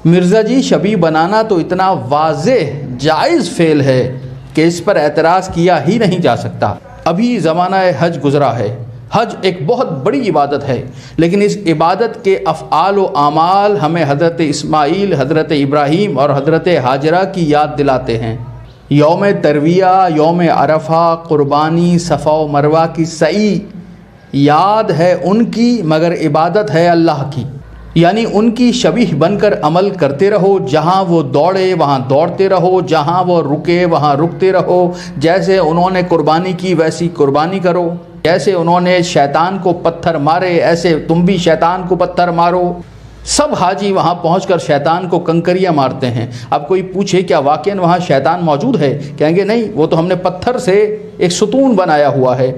مرزا جی شبیہ بنانا تو اتنا واضح جائز فعل ہے کہ اس پر اعتراض کیا ہی نہیں جا سکتا۔ ابھی زمانہ حج گزرا ہے، حج ایک بہت بڑی عبادت ہے، لیکن اس عبادت کے افعال و اعمال ہمیں حضرت اسماعیل، حضرت ابراہیم اور حضرت ہاجرہ کی یاد دلاتے ہیں۔ یوم ترویہ، یوم عرفہ، قربانی، صفا و مروہ کی سعی یاد ہے ان کی، مگر عبادت ہے اللہ کی، یعنی ان کی شبیہ بن کر عمل کرتے رہو۔ جہاں وہ دوڑے وہاں دوڑتے رہو، جہاں وہ رکے وہاں رکتے رہو۔ جیسے انہوں نے قربانی کی ویسی قربانی کرو، جیسے انہوں نے شیطان کو پتھر مارے ایسے تم بھی شیطان کو پتھر مارو۔ سب حاجی وہاں پہنچ کر شیطان کو کنکریاں مارتے ہیں۔ اب کوئی پوچھے کیا واقعاً وہاں شیطان موجود ہے؟ کہیں گے نہیں، وہ تو ہم نے پتھر سے ایک ستون بنایا ہوا ہے،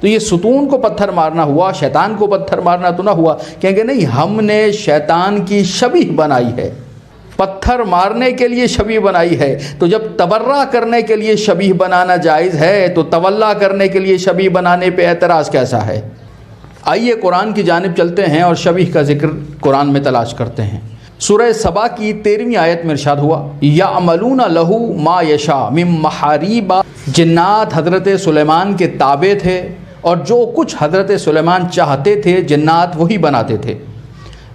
تو یہ ستون کو پتھر مارنا ہوا، شیطان کو پتھر مارنا تو نہ ہوا۔ کہیں گے نہیں، ہم نے شیطان کی شبیہ بنائی ہے، پتھر مارنے کے لیے شبیہ بنائی ہے۔ تو جب تبرہ کرنے کے لیے شبیہ بنانا جائز ہے تو تولا کرنے کے لیے شبیہ بنانے پہ اعتراض کیسا ہے؟ آئیے قرآن کی جانب چلتے ہیں اور شبیہ کا ذکر قرآن میں تلاش کرتے ہیں۔ سورہ سبا کی 13ویں آیت میں ارشاد ہوا، یعملون لہ ما یشاء من محاریب۔ جنات حضرت سلیمان کے تابع تھے اور جو کچھ حضرت سلیمان چاہتے تھے جنات وہی بناتے تھے۔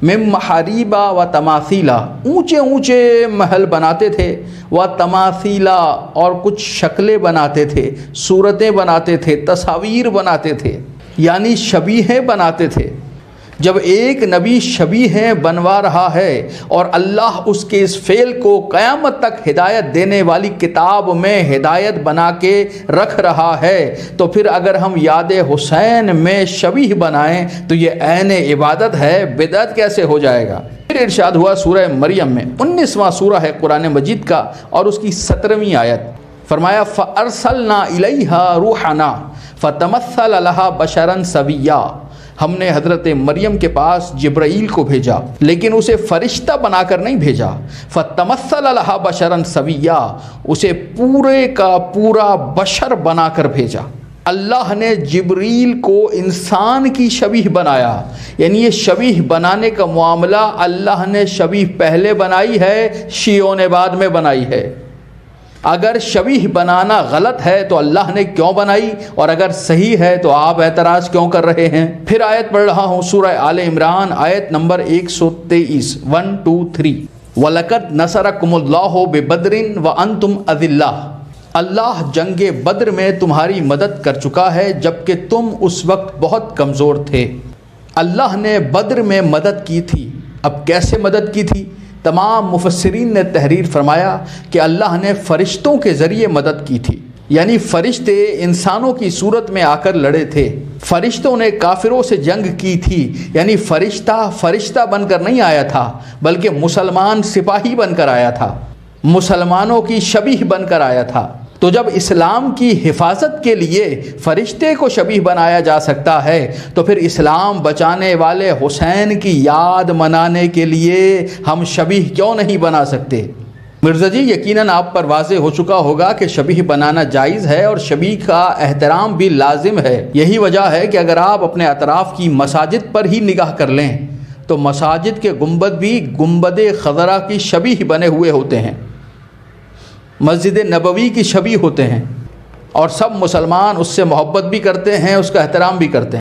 من محاریب و تماثیلا، اونچے اونچے محل بناتے تھے، و تماثیلا، اور کچھ شکلیں بناتے تھے، صورتیں بناتے تھے، تصاویر بناتے تھے، یعنی شبیہیں بناتے تھے۔ جب ایک نبی شبیہیں بنوا رہا ہے اور اللہ اس کے اس فعل کو قیامت تک ہدایت دینے والی کتاب میں ہدایت بنا کے رکھ رہا ہے، تو پھر اگر ہم یاد حسین میں شبیہ بنائیں تو یہ عین عبادت ہے، بدعت کیسے ہو جائے گا؟ پھر ارشاد ہوا سورہ مریم میں، 19واں سورہ ہے قرآن مجید کا اور اس کی 17ویں آیت، فرمایا فَأَرْسَلْنَا إِلَيْهَا رُوحَنَا فَتَمَثَّلَ لَهَا بَشَرًا سَوِيًّا۔ ہم نے حضرت مریم کے پاس جبرائیل کو بھیجا، لیکن اسے فرشتہ بنا کر نہیں بھیجا۔ فَتَمَثَّلَ لَهَا بَشَرًا سَوِيًّا، اسے پورے کا پورا بشر بنا کر بھیجا۔ اللہ نے جبریل کو انسان کی شبیہ بنایا، یعنی یہ شبیہ بنانے کا معاملہ اللہ نے شبیہ پہلے بنائی ہے، شیعوں نے بعد میں بنائی ہے۔ اگر شبیہ بنانا غلط ہے تو اللہ نے کیوں بنائی، اور اگر صحیح ہے تو آپ اعتراض کیوں کر رہے ہیں؟ پھر آیت پڑھ رہا ہوں، سورہ آل عمران آیت نمبر 123، 1 2 3، وَلَقَدْ نَصَرَكُمُ اللَّهُ بِبَدْرٍ وَأَنْتُمْ أَذِلَّةٌ۔ اللہ جنگ بدر میں تمہاری مدد کر چکا ہے جبکہ تم اس وقت بہت کمزور تھے۔ اللہ نے بدر میں مدد کی تھی۔ اب کیسے مدد کی تھی؟ تمام مفسرین نے تحریر فرمایا کہ اللہ نے فرشتوں کے ذریعے مدد کی تھی، یعنی فرشتے انسانوں کی صورت میں آ کر لڑے تھے، فرشتوں نے کافروں سے جنگ کی تھی، یعنی فرشتہ بن کر نہیں آیا تھا بلکہ مسلمان سپاہی بن کر آیا تھا، مسلمانوں کی شبیہ بن کر آیا تھا۔ تو جب اسلام کی حفاظت کے لیے فرشتے کو شبیہ بنایا جا سکتا ہے تو پھر اسلام بچانے والے حسین کی یاد منانے کے لیے ہم شبیہ کیوں نہیں بنا سکتے؟ مرزا جی یقیناً آپ پر واضح ہو چکا ہوگا کہ شبیہ بنانا جائز ہے اور شبیہ کا احترام بھی لازم ہے۔ یہی وجہ ہے کہ اگر آپ اپنے اطراف کی مساجد پر ہی نگاہ کر لیں تو مساجد کے گنبد بھی گنبد خضرا کی شبیہ بنے ہوئے ہوتے ہیں، مسجد نبوی کی شبیہ ہوتے ہیں، اور سب مسلمان اس سے محبت بھی کرتے ہیں، اس کا احترام بھی کرتے ہیں۔